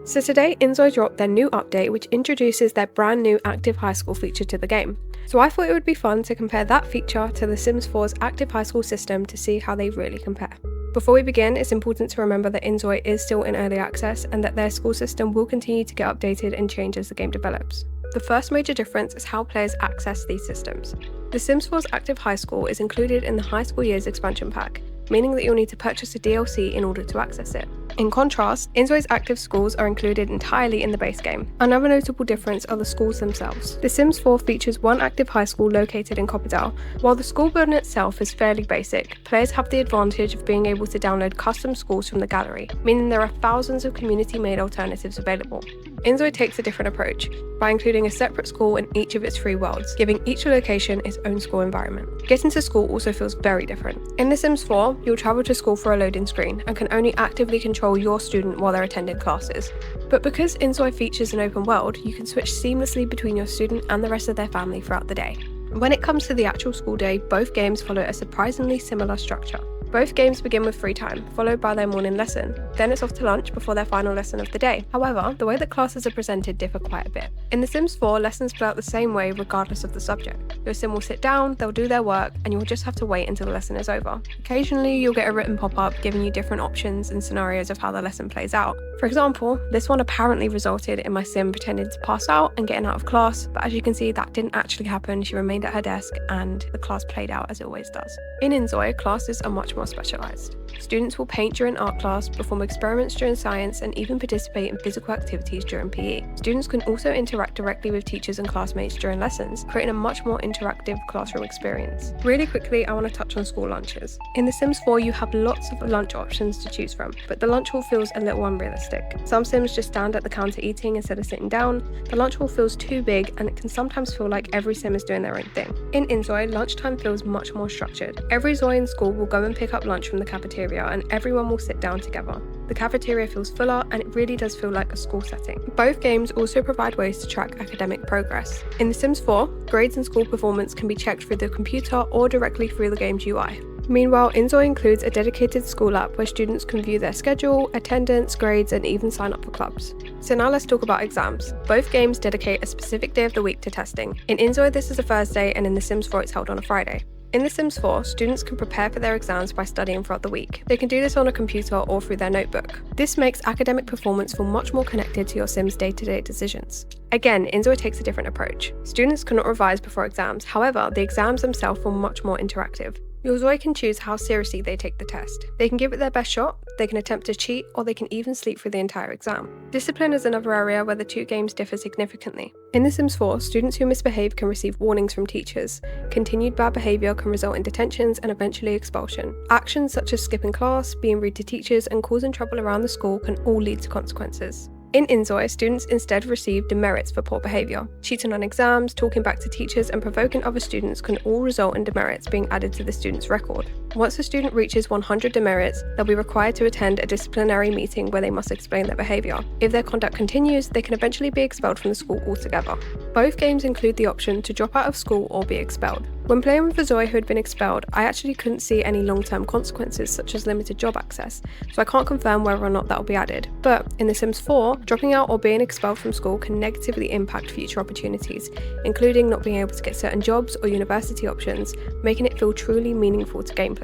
So today, inZOI dropped their new update which introduces their brand new Active High School feature to the game. So I thought it would be fun to compare that feature to The Sims 4's Active High School system to see how they really compare. Before we begin, it's important to remember that inZOI is still in early access and that their school system will continue to get updated and change as the game develops. The first major difference is how players access these systems. The Sims 4's Active High School is included in the High School Years expansion pack, meaning that you'll need to purchase a DLC in order to access it. In contrast, inZOI's active schools are included entirely in the base game. Another notable difference are the schools themselves. The Sims 4 features one active high school located in Copperdale. While the school building itself is fairly basic, players have the advantage of being able to download custom schools from the gallery, meaning there are thousands of community-made alternatives available. inZOI takes a different approach, by including a separate school in each of its 3 worlds, giving each location its own school environment. Getting to school also feels very different. In The Sims 4, you'll travel to school for a loading screen and can only actively control your student while they're attending classes. But because inZOI features an open world, you can switch seamlessly between your student and the rest of their family throughout the day. When it comes to the actual school day, both games follow a surprisingly similar structure. Both games begin with free time, followed by their morning lesson. Then it's off to lunch before their final lesson of the day. However, the way that classes are presented differ quite a bit. In The Sims 4, lessons play out the same way regardless of the subject. Your sim will sit down, they'll do their work, and you'll just have to wait until the lesson is over. Occasionally, you'll get a written pop-up giving you different options and scenarios of how the lesson plays out. For example, this one apparently resulted in my sim pretending to pass out and getting out of class, but as you can see, that didn't actually happen. She remained at her desk and the class played out as it always does. In inZOI, classes are much more specialised. Students will paint during art class, perform experiments during science, and even participate in physical activities during PE. Students can also interact directly with teachers and classmates during lessons, creating a much more interactive classroom experience. Really quickly, I want to touch on school lunches. In The Sims 4, you have lots of lunch options to choose from, but the lunch hall feels a little unrealistic. Some Sims just stand at the counter eating instead of sitting down. The lunch hall feels too big, and it can sometimes feel like every Sim is doing their own thing. In inZOI, lunchtime feels much more structured. Every Zoi in school will go and pick up lunch from the cafeteria and everyone will sit down together. The cafeteria feels fuller and it really does feel like a school setting. Both games also provide ways to track academic progress. In The Sims 4, grades and school performance can be checked through the computer or directly through the game's UI. Meanwhile, inZOI includes a dedicated school app where students can view their schedule, attendance, grades, and even sign up for clubs. So now let's talk about exams. Both games dedicate a specific day of the week to testing. In inZOI, this is a Thursday, and in The Sims 4, it's held on a Friday. In The Sims 4, students can prepare for their exams by studying throughout the week. They can do this on a computer or through their notebook. This makes academic performance feel much more connected to your Sim's day-to-day decisions. Again, inZOI takes a different approach. Students cannot revise before exams, however, the exams themselves feel much more interactive. Your Zoi can choose how seriously they take the test. They can give it their best shot, they can attempt to cheat, or they can even sleep through the entire exam. Discipline is another area where the 2 games differ significantly. In The Sims 4, students who misbehave can receive warnings from teachers. Continued bad behaviour can result in detentions and eventually expulsion. Actions such as skipping class, being rude to teachers, and causing trouble around the school can all lead to consequences. In inZOI, students instead receive demerits for poor behaviour. Cheating on exams, talking back to teachers, and provoking other students can all result in demerits being added to the student's record. Once a student reaches 100 demerits, they'll be required to attend a disciplinary meeting where they must explain their behaviour. If their conduct continues, they can eventually be expelled from the school altogether. Both games include the option to drop out of school or be expelled. When playing with a Zoi who had been expelled, I actually couldn't see any long-term consequences such as limited job access, so I can't confirm whether or not that will be added. But in The Sims 4, dropping out or being expelled from school can negatively impact future opportunities, including not being able to get certain jobs or university options, making it feel truly meaningful to gameplay.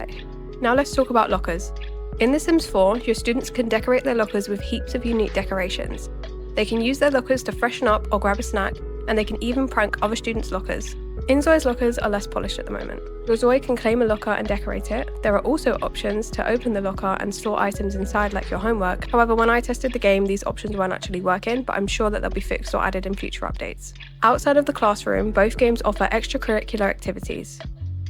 Now let's talk about lockers. In The Sims 4, your students can decorate their lockers with heaps of unique decorations. They can use their lockers to freshen up or grab a snack, and they can even prank other students' lockers. inZOI's lockers are less polished at the moment. Your Zoi can claim a locker and decorate it. There are also options to open the locker and store items inside like your homework. However, when I tested the game, these options weren't actually working, but I'm sure that they'll be fixed or added in future updates. Outside of the classroom, both games offer extracurricular activities.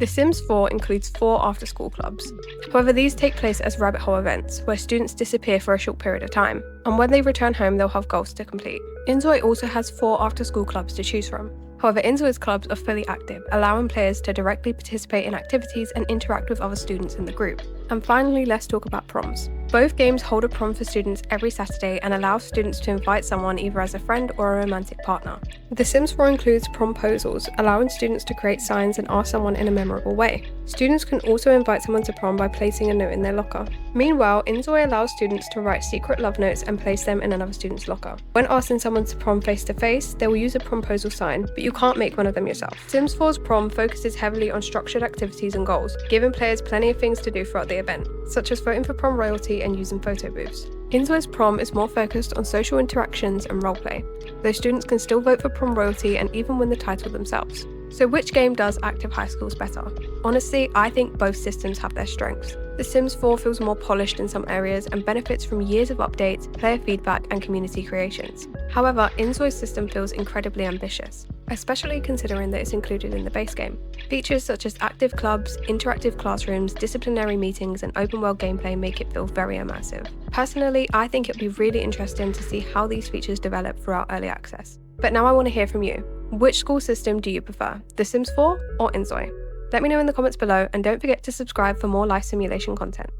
The Sims 4 includes 4 after-school clubs. However, these take place as rabbit hole events, where students disappear for a short period of time, and when they return home, they'll have goals to complete. inZOI also has 4 after-school clubs to choose from. However, inZOI's clubs are fully active, allowing players to directly participate in activities and interact with other students in the group. And finally, let's talk about proms. Both games hold a prom for students every Saturday and allow students to invite someone either as a friend or a romantic partner. The Sims 4 includes promposals, allowing students to create signs and ask someone in a memorable way. Students can also invite someone to prom by placing a note in their locker. Meanwhile, inZOI allows students to write secret love notes and place them in another student's locker. When asking someone to prom face to face, they will use a promposal sign, but you can't make one of them yourself. Sims 4's prom focuses heavily on structured activities and goals, giving players plenty of things to do throughout the event, such as voting for prom royalty and using photo booths. inZOI's prom is more focused on social interactions and roleplay, though students can still vote for prom royalty and even win the title themselves. So which game does Active High Schools better? Honestly, I think both systems have their strengths. The Sims 4 feels more polished in some areas and benefits from years of updates, player feedback, and community creations. However, inZOI's system feels incredibly ambitious, especially considering that it's included in the base game. Features such as active clubs, interactive classrooms, disciplinary meetings, and open-world gameplay make it feel very immersive. Personally, I think it would be really interesting to see how these features develop throughout early access. But now I want to hear from you. Which school system do you prefer, The Sims 4 or inZOI? Let me know in the comments below, and don't forget to subscribe for more life simulation content.